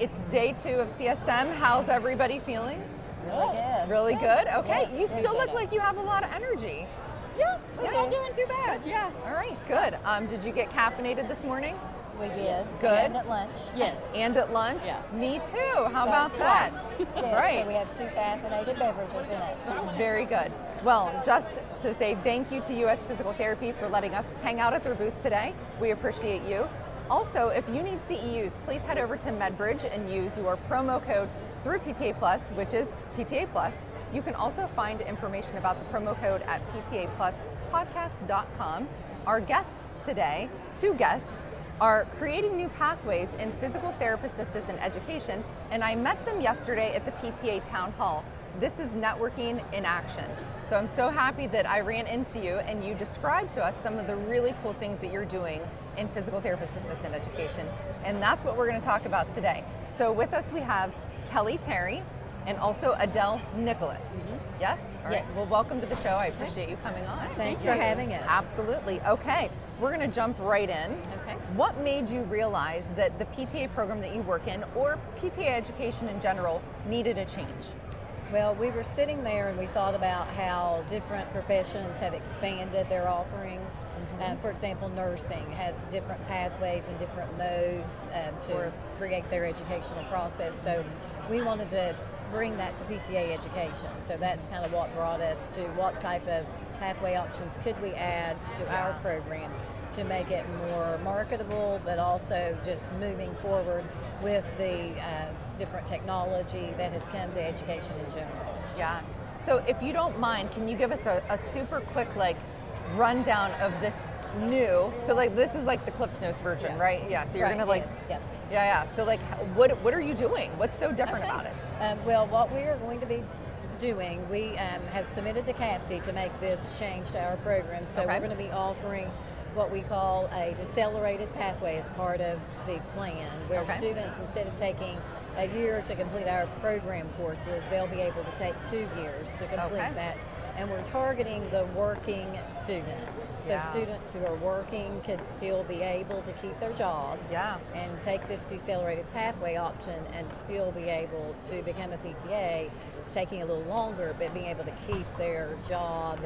It's day 2 of CSM. How's everybody feeling? Really good. Really good? Okay. Yes, You very still good. look like you have a lot of energy. Yeah, we're not doing too bad. Yeah. All right, good. Did you get caffeinated this morning? We did. Good. And at lunch. Yes. And at lunch? Yeah. Me too. How So about that? Yes, Right. so we have 2 caffeinated beverages in us. Very good. Well, just to say thank you to US Physical Therapy for letting us hang out at their booth today. We appreciate you. Also, if you need CEUs, please head over to MedBridge and use your promo code through PTA Plus, which is PTA Plus. You can also find information about the promo code at ptapluspodcast.com. Our guests today, 2 guests, are creating new pathways in physical therapist assistant education, and I met them yesterday at the PTA Town Hall. This is networking in action. So I'm so happy that I ran into you and you described to us some of the really cool things that you're doing in physical therapist assistant education, and that's what we're going to talk about today. So with us we have Kelly Terry and also Adelle Nicholas. Yes? All right. Yes. Well, welcome to the show. I appreciate you coming on. Thanks for having us. Absolutely. Okay, we're going to jump right in. Okay. What made you realize that the PTA program that you work in, or PTA education in general, needed a change? Well, we were sitting there and we thought about how different professions have expanded their offerings. For example, nursing has different pathways and different modes to create their educational process. So we wanted to bring that to PTA education. So that's kind of what brought us to what type of pathway options could we add to our program to make it more marketable, but also just moving forward with the different technology that has come to education in general. Yeah. So if you don't mind, can you give us a super quick rundown of this new? So this is like the Cliff's Notes version, right? Yeah. So you're Right, gonna yes, yep. Yeah. So what are you doing? What's so different about it? Well, what we are going to be doing, we have submitted to CAPTI to make this change to our program. So we're going to be offering what we call a decelerated pathway as part of the plan, where students, instead of taking a year to complete our program courses, they'll be able to take 2 years to complete that. And we're targeting the working student. So students who are working could still be able to keep their jobs and take this decelerated pathway option and still be able to become a PTA, taking a little longer, but being able to keep their job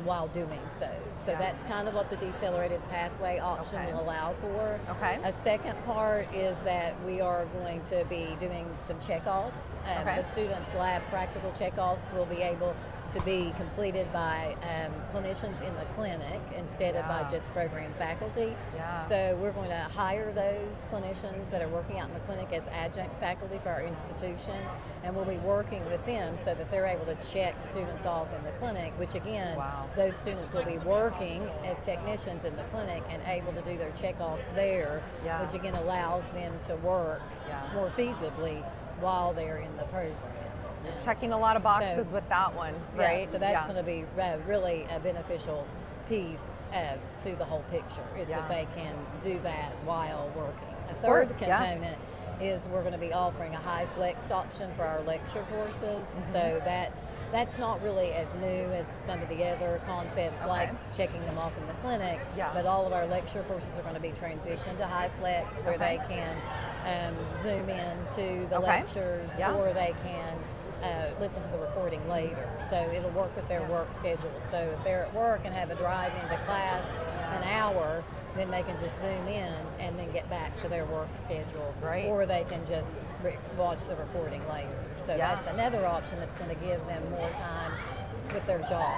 while doing so. So that's kind of what the decelerated pathway option will allow for. A second part is that we are going to be doing some checkoffs. The students' lab practical checkoffs will be able to be completed by clinicians in the clinic instead of by just program faculty. So we're going to hire those clinicians that are working out in the clinic as adjunct faculty for our institution, and we'll be working with them so that they're able to check students off in the clinic, which again, those students will be working as technicians in the clinic and able to do their checkoffs there, which again allows them to work more feasibly while they're in the program. Checking a lot of boxes with that one, right? Yeah, so that's going to be really a beneficial piece to the whole picture, is that they can do that while working. A third component is we're going to be offering a hyflex option for our lecture courses. So that's not really as new as some of the other concepts like checking them off in the clinic, but all of our lecture courses are going to be transitioned to hyflex, where they can zoom in to the lectures, or they can listen to the recording later. So it'll work with their work schedule. So if they're at work and have a drive into class an hour, then they can just zoom in and then get back to their work schedule. Or they can just watch the recording later. So that's another option that's going to give them more time with their job.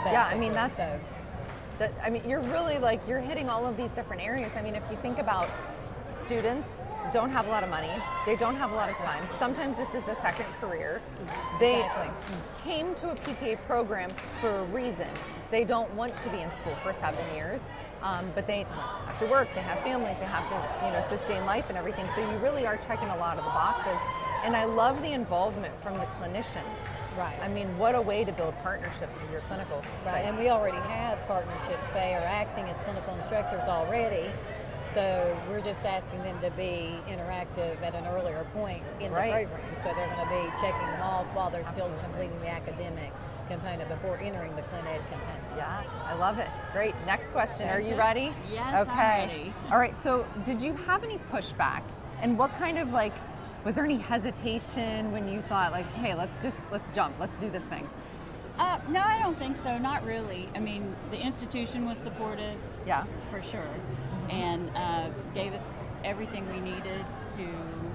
I mean, you're really you're hitting all of these different areas. I mean, if you think about students don't have a lot of money, they don't have a lot of time. Sometimes this is a second career. They came to a PTA program for a reason. They don't want to be in school for 7 years, but they have to work, they have families, they have to sustain life and everything. So you really are checking a lot of the boxes. And I love the involvement from the clinicians. I mean, what a way to build partnerships with your clinical sites. And we already have partnerships. They are acting as clinical instructors already. So we're just asking them to be interactive at an earlier point in the program. So they're going to be checking them off while they're still completing the academic component before entering the clin-ed component. Yeah, I love it. Great. Next question. Are you ready? Yes, okay. I'm ready. All right. So did you have any pushback? And what kind of Was there any hesitation when you thought like, hey, let's jump, let's do this thing? No, I don't think so. Not really. I mean, the institution was supportive. Yeah. For sure. And gave us everything we needed to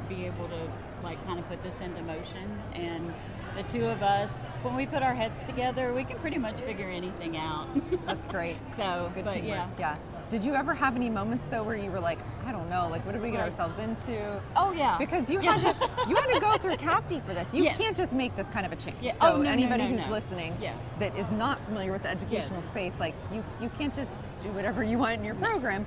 be able to like kind of put this into motion. And the two of us, when we put our heads together, we can pretty much figure anything out. That's great. So, good but teamwork. yeah. Did you ever have any moments though where you were like, I don't know, like what did we get ourselves into? Oh yeah. Because you had to go through CAPTE for this. You can't just make this kind of a change. Yeah. So No, anybody no. who's listening Yeah. that is not familiar with the educational space, like you can't just do whatever you want in your program,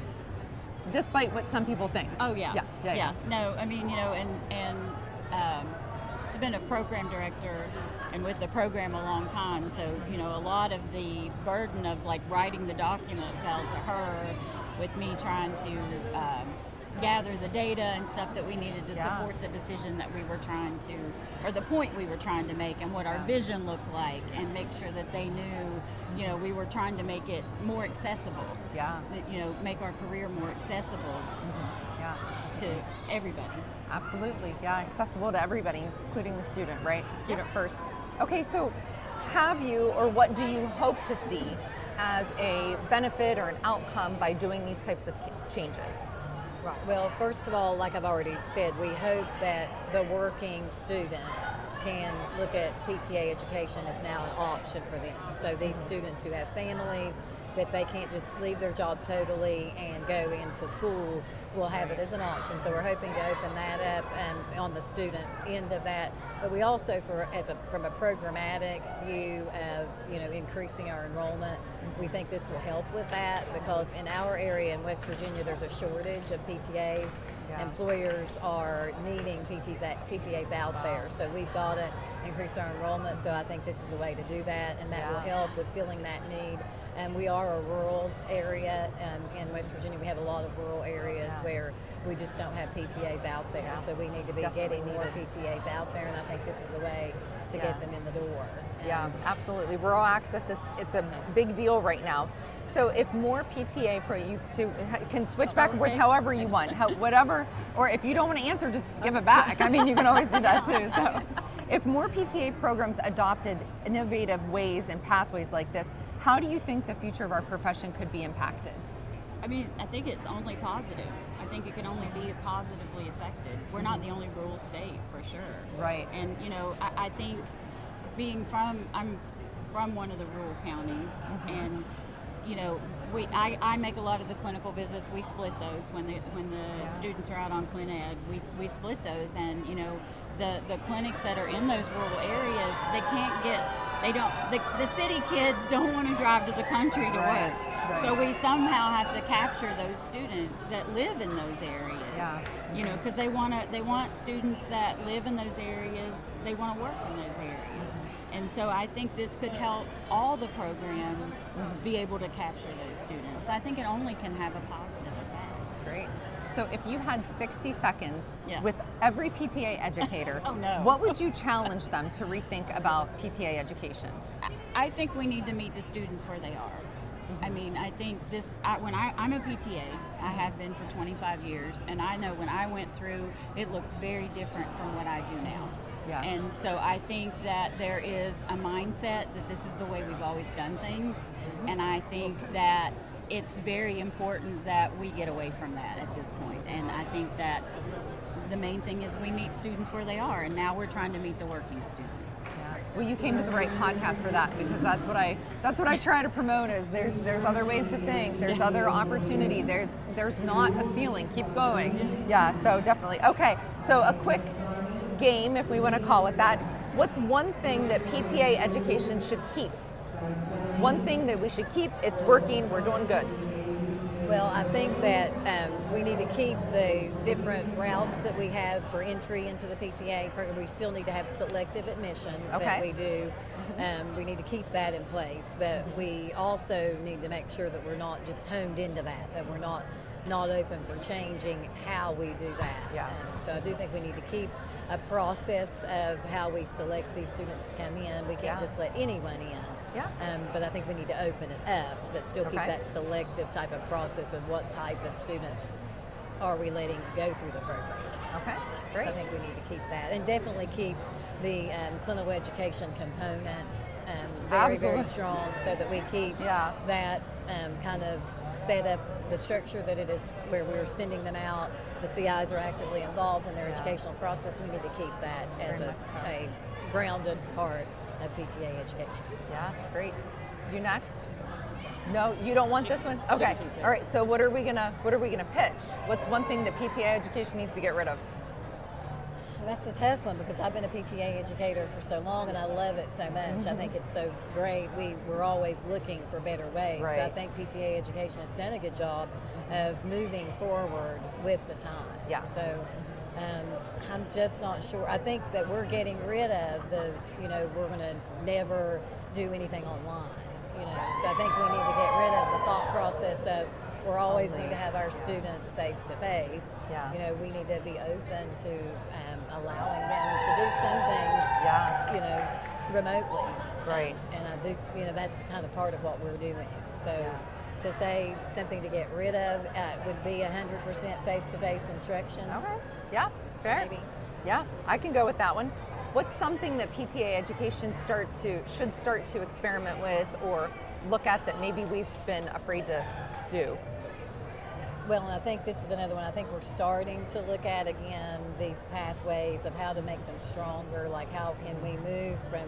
despite what some people think. Oh yeah. Yeah. No, I mean, and she's been a program director and with the program a long time, so a lot of the burden of like writing the document fell to her, with me trying to gather the data and stuff that we needed to support the decision that we were trying to, or the point we were trying to make, and what our vision looked like, and make sure that they knew, we were trying to make it more accessible. Yeah. Make our career more accessible. To everybody. Absolutely, yeah, accessible to everybody, including the student, right? Student first. Okay, so have you, or what do you hope to see as a benefit or an outcome by doing these types of changes? Right. Well, first of all, like I've already said, we hope that the working student can look at PTA education as now an option for them. So these students who have families, that they can't just leave their job totally and go into school, will have it as an option. So we're hoping to open that up on the student end of that. But we also, from a programmatic view of increasing our enrollment, we think this will help with that, because in our area in West Virginia, there's a shortage of PTAs. Yeah. Employers are needing PTAs out there, so we've got to increase our enrollment. So I think this is a way to do that, and that will help with filling that need. And we are a rural area in West Virginia. We have a lot of rural areas where we just don't have PTAs out there. So we need to be getting more PTAs out there, and I think this is a way to get them in the door. Yeah, absolutely. Rural access, it's a big deal right now. So if more PTA you can switch back with however you want, whatever, or if you don't want to answer, just give it back. I mean, you can always do that too. So if more PTA programs adopted innovative ways and pathways like this, how do you think the future of our profession could be impacted? I mean, I think it's only positive. I think it can only be positively affected. We're not the only rural state, for sure. Right. And, I think I'm from one of the rural counties, and, I make a lot of the clinical visits. We split those when the students are out on Clin Ed. We split those, and, the clinics that are in those rural areas, the city kids don't want to drive to the country to work. Right. So we somehow have to capture those students that live in those areas. Because they want students that live in those areas, they want to work in those areas. And so I think this could help all the programs be able to capture those students. I think it only can have a positive effect. Great. So if you had 60 seconds with every PTA educator, what would you challenge them to rethink about PTA education? I think we need to meet the students where they are. I mean, I think I'm a PTA, I have been for 25 years, and I know when I went through, it looked very different from what I do now. Yeah. And so I think that there is a mindset that this is the way we've always done things, and I think that it's very important that we get away from that at this point. And I think that the main thing is we meet students where they are, and now we're trying to meet the working student. Well, you came to the right podcast for that, because that's what I try to promote. Is there's other ways to think, there's other opportunity, there's not a ceiling. Keep going. Yeah, so definitely. Okay, so a quick game, if we want to call it that. What's one thing that PTA education should keep? One thing that we should keep. It's working. We're doing good. Well, I think that we need to keep the different routes that we have for entry into the PTA program. We still need to have selective admission that we do. We need to keep that in place, but we also need to make sure that we're not just honed into that we're not open for changing how we do that. Yeah. So I do think we need to keep a process of how we select these students to come in. We can't just let anyone in. Yeah. But I think we need to open it up, but still keep that selective type of process of what type of students are we letting go through the programs. Okay. Great. So I think we need to keep that, and definitely keep the clinical education component very strong, so that we keep that kind of set up the structure that it is, where we're sending them out. The CIs are actively involved in their educational process. We need to keep that as a grounded part of PTA education. Yeah, great. You next? No, you don't want this one? Okay. All right. So what are we gonna pitch? What's one thing that PTA education needs to get rid of? That's a tough one, because I've been a PTA educator for so long and I love it so much. I think it's so great. We're always looking for better ways. Right. So I think PTA education has done a good job of moving forward with the time. Yeah. So I'm just not sure. I think that we're getting rid of we're going to never do anything online. So I think we need to get rid of the thought process of we're always going to have our students face to face. We need to be open to allowing them to do some things, remotely. Right. And I do, that's kind of part of what we're doing. So to say something to get rid of would be 100% face-to-face instruction. Okay. Yeah. Fair. Maybe. Yeah, I can go with that one. What's something that PTA education should start to experiment with or look at that maybe we've been afraid to do? Well, and I think this is another one. I think we're starting to look at, again, these pathways of how to make them stronger. Like, how can we move from,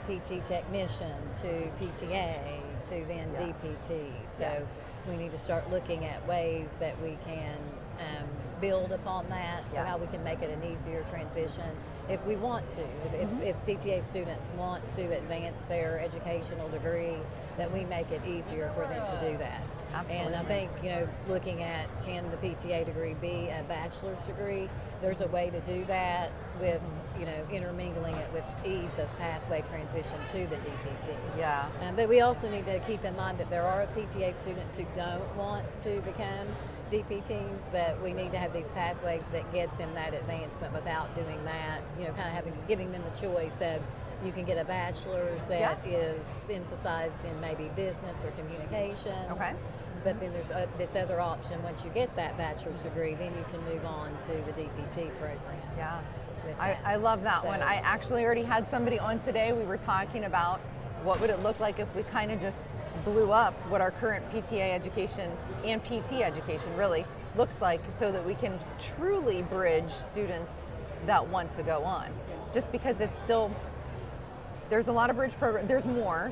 PT technician to PTA to then DPT. So we need to start looking at ways that we can build upon that. So how we can make it an easier transition if we want to. If PTA students want to advance their educational degree, that we make it easier for them to do that. Absolutely. And I think, looking at, can the PTA degree be a bachelor's degree? There's a way to do that with, intermingling it with ease of pathway transition to the DPT. Yeah. But we also need to keep in mind that there are PTA students who don't want to become DPTs, but we need to have these pathways that get them that advancement without doing that, giving them the choice of, you can get a bachelor's that is emphasized in maybe business or communications. Okay. But then there's this other option. Once you get that bachelor's degree, then you can move on to the DPT program. Yeah. I love that one. I actually already had somebody on today. We were talking about what would it look like if we kind of just blew up what our current PTA education and PT education really looks like, so that we can truly bridge students that want to go on. Just because it's still, there's a lot of bridge programs, there's more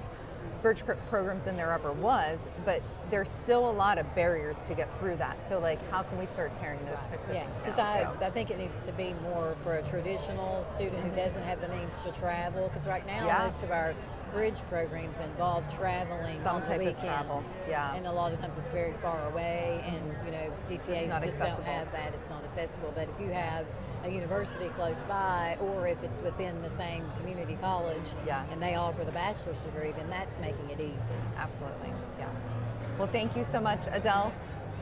bridge programs than there ever was, but there's still a lot of barriers to get through that. So how can we start tearing those types of things because down? I think it needs to be more for a traditional student who doesn't have the means to travel, because right now most of our bridge programs involve traveling on the weekends. And a lot of times it's very far away, and PTAs just don't have that. It's not accessible. But if you have a university close by, or if it's within the same community college and they offer the bachelor's degree, then that's making it easy. Absolutely. Yeah. Well, thank you so much, Adelle.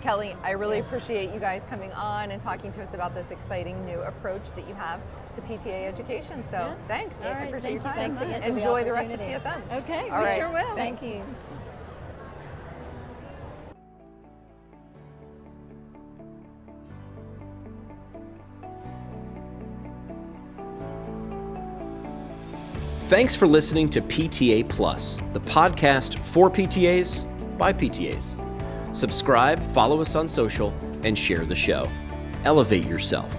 Kelly, I really appreciate you guys coming on and talking to us about this exciting new approach that you have to PTA education. So thanks. I appreciate your time. Thanks again. Enjoy the rest of CSM. Okay, All we right. sure will. Thank you. Thanks for listening to PTA Plus, the podcast for PTAs by PTAs. Subscribe, follow us on social, and share the show. Elevate yourself.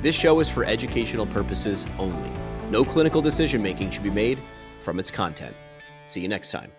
This show is for educational purposes only. No clinical decision making should be made from its content. See you next time.